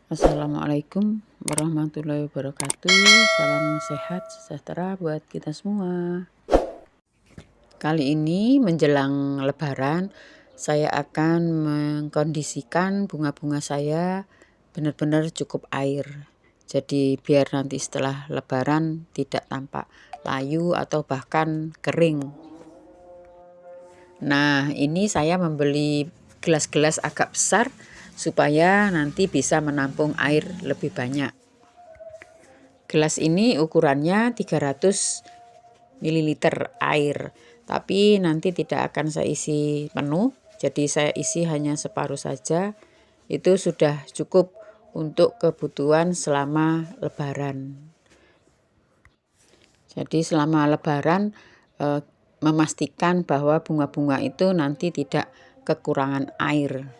Assalamualaikum warahmatullahi wabarakatuh. Salam sehat sejahtera buat kita semua. Kali ini menjelang Lebaran, saya akan mengkondisikan bunga-bunga saya benar-benar cukup air. Jadi biar nanti setelah Lebaran tidak tampak layu atau bahkan kering. Nah, ini saya membeli gelas-gelas agak besar supaya nanti bisa menampung air lebih banyak. Gelas ini ukurannya 300 ml air, tapi nanti tidak akan saya isi penuh, jadi saya isi hanya separuh saja. Itu sudah cukup untuk kebutuhan selama Lebaran. Jadi selama Lebaran memastikan bahwa bunga-bunga itu nanti tidak kekurangan air.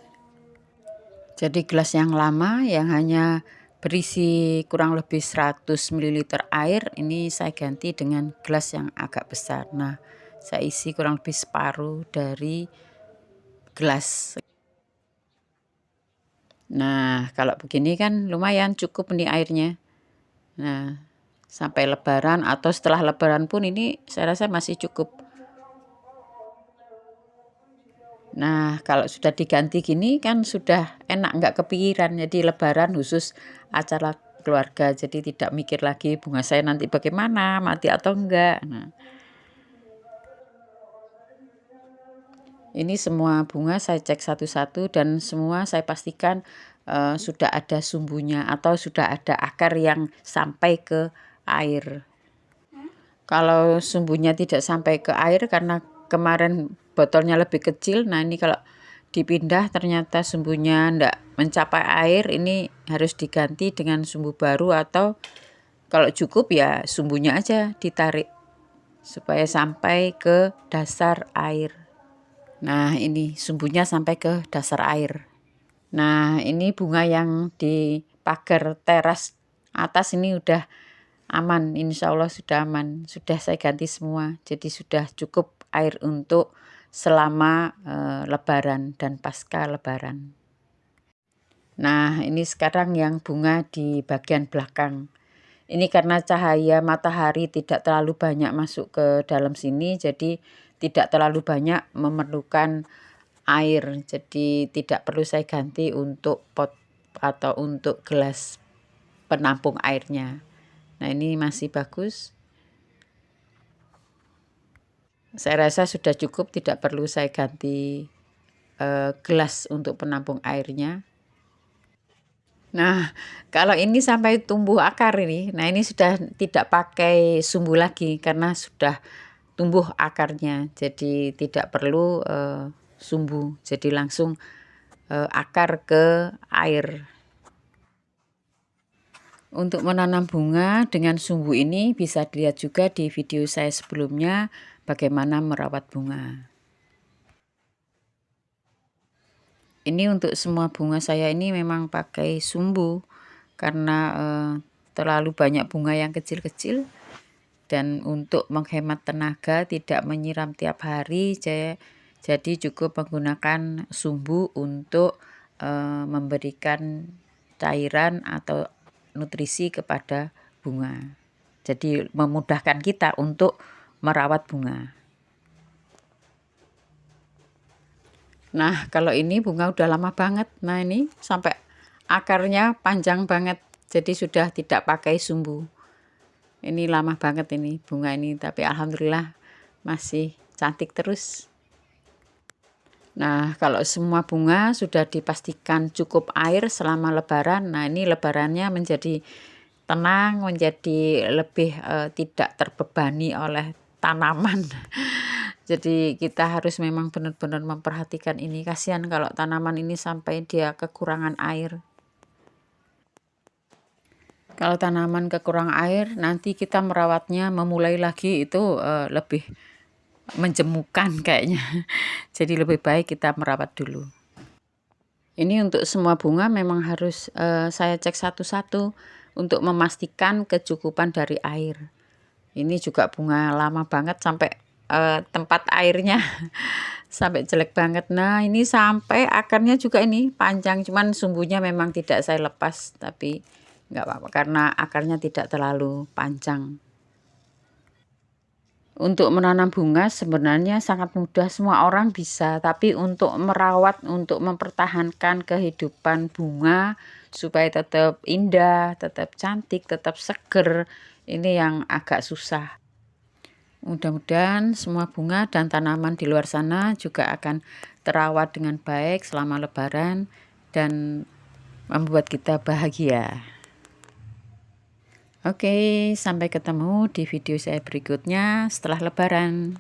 Jadi gelas yang lama yang hanya berisi kurang lebih 100 ml air, ini saya ganti dengan gelas yang agak besar. Nah, saya isi kurang lebih separuh dari gelas. Nah, kalau begini kan lumayan cukup nih airnya. Nah, sampai Lebaran atau setelah Lebaran pun ini saya rasa masih cukup. Nah, kalau sudah diganti gini kan sudah enak, nggak kepikiran. Jadi Lebaran khusus acara keluarga, jadi tidak mikir lagi bunga saya nanti bagaimana, mati atau enggak. Nah, ini semua bunga saya cek satu-satu dan semua saya pastikan sudah ada sumbunya atau sudah ada akar yang sampai ke air. Kalau sumbunya tidak sampai ke air karena kemarin botolnya lebih kecil, nah ini kalau dipindah ternyata sumbunya enggak mencapai air, ini harus diganti dengan sumbu baru atau kalau cukup ya sumbunya aja ditarik supaya sampai ke dasar air. Nah, ini sumbunya sampai ke dasar air. Nah, ini bunga yang di pagar teras atas ini udah aman, insya Allah sudah aman, sudah saya ganti semua, jadi sudah cukup air untuk selama Lebaran dan pasca Lebaran. Nah, ini sekarang yang bunga di bagian belakang. Ini karena cahaya matahari tidak terlalu banyak masuk ke dalam sini, jadi tidak terlalu banyak memerlukan air, jadi tidak perlu saya ganti untuk pot atau untuk gelas penampung airnya. Nah, ini masih bagus. Saya rasa sudah cukup, tidak perlu saya ganti gelas untuk penampung airnya. Nah, kalau ini sampai tumbuh akar ini, nah ini sudah tidak pakai sumbu lagi karena sudah tumbuh akarnya, jadi tidak perlu sumbu, jadi langsung akar ke air. Untuk menanam bunga dengan sumbu ini bisa dilihat juga di video saya sebelumnya bagaimana merawat bunga. Ini untuk semua bunga saya ini memang pakai sumbu karena terlalu banyak bunga yang kecil-kecil, dan untuk menghemat tenaga tidak menyiram tiap hari, jadi cukup menggunakan sumbu untuk memberikan cairan atau nutrisi kepada bunga. Jadi memudahkan kita untuk merawat bunga. Nah, kalau ini bunga udah lama banget. Nah, ini sampai akarnya panjang banget. Jadi sudah tidak pakai sumbu. Ini lama banget ini bunga ini, tapi alhamdulillah masih cantik terus. Nah, kalau semua bunga sudah dipastikan cukup air selama Lebaran, nah ini Lebarannya menjadi tenang, menjadi lebih tidak terbebani oleh tanaman. Jadi kita harus memang benar-benar memperhatikan ini. Kasihan kalau tanaman ini sampai dia kekurangan air. Kalau tanaman kekurangan air, nanti kita merawatnya memulai lagi itu lebih menjemukan kayaknya. Jadi lebih baik kita merawat dulu. Ini untuk semua bunga memang harus saya cek satu-satu untuk memastikan kecukupan dari air. Ini juga bunga lama banget sampai tempat airnya sampai jelek banget. Nah, ini sampai akarnya juga ini panjang, cuman sumbunya memang tidak saya lepas, tapi nggak apa-apa karena akarnya tidak terlalu panjang. Untuk menanam bunga sebenarnya sangat mudah, semua orang bisa, tapi untuk merawat, untuk mempertahankan kehidupan bunga supaya tetap indah, tetap cantik, tetap seger, ini yang agak susah. Mudah-mudahan semua bunga dan tanaman di luar sana juga akan terawat dengan baik selama Lebaran dan membuat kita bahagia. Oke, sampai ketemu di video saya berikutnya setelah Lebaran.